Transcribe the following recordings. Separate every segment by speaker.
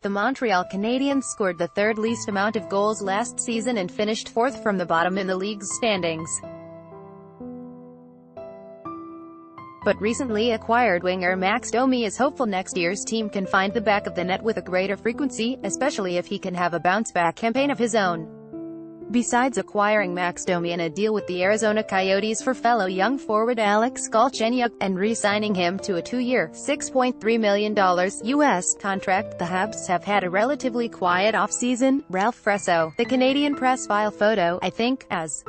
Speaker 1: The Montreal Canadiens scored the third least amount of goals last season and finished fourth from the bottom in the league's standings. But recently acquired winger Max Domi is hopeful next year's team can find the back of the net with a greater frequency, especially if he can have a bounce-back campaign of his own. Besides acquiring Max Domi in a deal with the Arizona Coyotes for fellow young forward Alex Galchenyuk, and re-signing him to a 2-year, $6.3 million US contract, the Habs have had a relatively quiet off-season. Ralph Fresso, the Canadian press file photo, "I think, as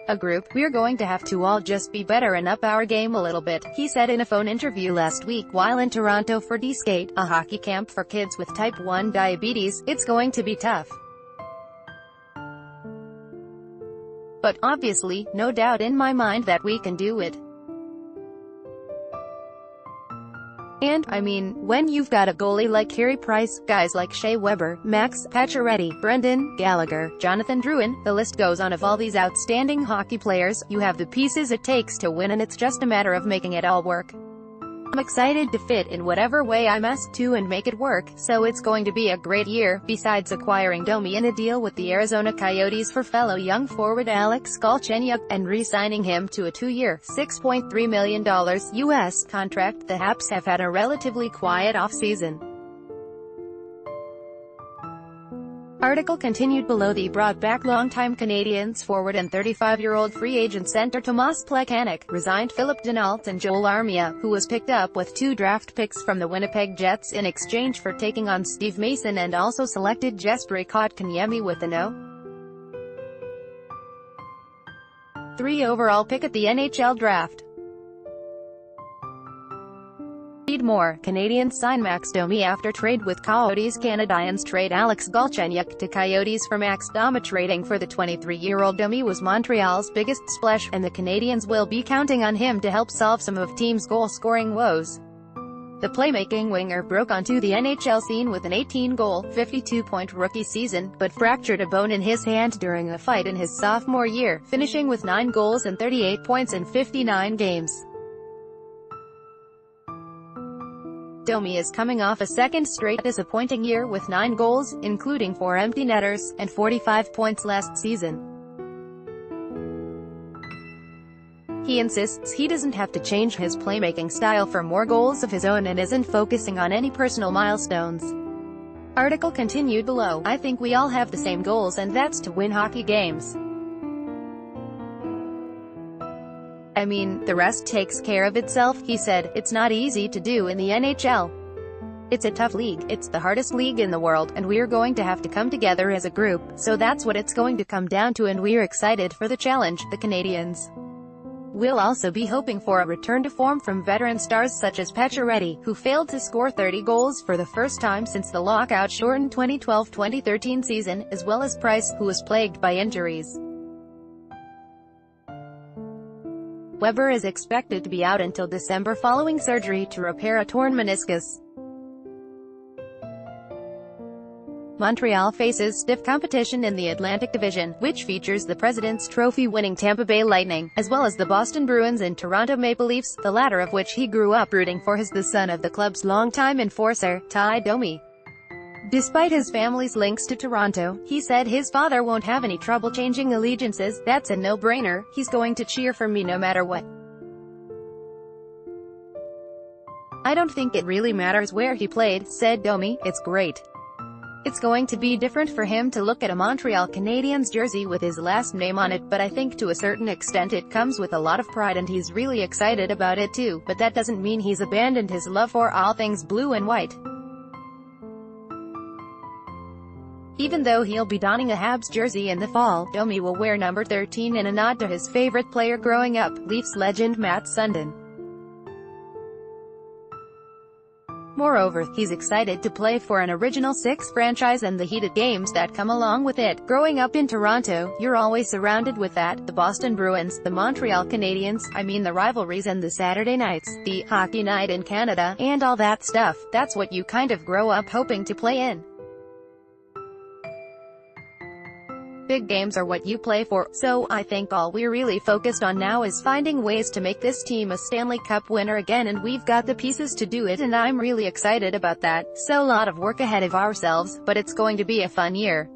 Speaker 1: a group, we're going to have to all just be better and up our game a little bit," he said in a phone interview last week while in Toronto for D-Skate, a hockey camp for kids with type 1 diabetes. "It's going to be tough. But obviously, no doubt in my mind that we can do it. And, I mean, when you've got a goalie like Carey Price, guys like Shea Weber, Max Pacioretty, Brendan Gallagher, Jonathan Drouin, the list goes on of all these outstanding hockey players, you have the pieces it takes to win, and it's just a matter of making it all work. I'm excited to fit in whatever way I'm asked to and make it work, so it's going to be a great year." Besides acquiring Domi in a deal with the Arizona Coyotes for fellow young forward Alex Galchenyuk, and re-signing him to a 2-year, $6.3 million US contract, the Habs have had a relatively quiet off-season. Article continued below. The brought back longtime Canadiens forward and 35-year-old free agent center Tomas Plekanec, resigned Philip Denault and Joel Armia, who was picked up with 2 draft picks from the Winnipeg Jets in exchange for taking on Steve Mason, and also selected Jesperi Kotkaniemi with the No. 3 overall pick at the NHL draft. Read more. Canadiens sign Max Domi after trade with Coyotes. Canadiens trade Alex Galchenyuk to Coyotes for Max Domi. Trading for the 23-year-old Domi was Montreal's biggest splash, and the Canadiens will be counting on him to help solve some of team's goal-scoring woes. The playmaking winger broke onto the NHL scene with an 18-goal, 52-point rookie season, but fractured a bone in his hand during a fight in his sophomore year, finishing with 9 goals and 38 points in 59 games. Domi is coming off a second straight disappointing year with 9 goals, including 4 empty netters, and 45 points last season. He insists he doesn't have to change his playmaking style for more goals of his own and isn't focusing on any personal milestones. Article continued below. "I think we all have the same goals, and that's to win hockey games. I mean, the rest takes care of itself," he said. "It's not easy to do in the NHL. It's a tough league, it's the hardest league in the world, and we're going to have to come together as a group, so that's what it's going to come down to, and we're excited for the challenge." The Canadiens will also be hoping for a return to form from veteran stars such as Pacioretty, who failed to score 30 goals for the first time since the lockout-shortened 2012-2013 season, as well as Price, who was plagued by injuries. Weber is expected to be out until December following surgery to repair a torn meniscus. Montreal faces stiff competition in the Atlantic Division, which features the President's Trophy-winning Tampa Bay Lightning, as well as the Boston Bruins and Toronto Maple Leafs, the latter of which he grew up rooting for. Is the son of the club's longtime enforcer, Ty Domi. Despite his family's links to Toronto, he said his father won't have any trouble changing allegiances. "That's a no-brainer. He's going to cheer for me no matter what. I don't think it really matters where he played," said Domi. "It's great. It's going to be different for him to look at a Montreal Canadiens jersey with his last name on it, but I think to a certain extent it comes with a lot of pride, and he's really excited about it too, but that doesn't mean he's abandoned his love for all things blue and white." Even though he'll be donning a Habs jersey in the fall, Domi will wear number 13 in a nod to his favorite player growing up, Leafs legend Matt Sundin. Moreover, he's excited to play for an Original Six franchise and the heated games that come along with it. Growing up in Toronto, you're always surrounded with that. The Boston Bruins, the Montreal Canadiens, I mean the rivalries and the Saturday nights, the hockey night in Canada, and all that stuff. That's what you kind of grow up hoping to play in. Big games are what you play for, so I think all we're really focused on now is finding ways to make this team a Stanley Cup winner again, and we've got the pieces to do it, and I'm really excited about that. So a lot of work ahead of ourselves, but it's going to be a fun year.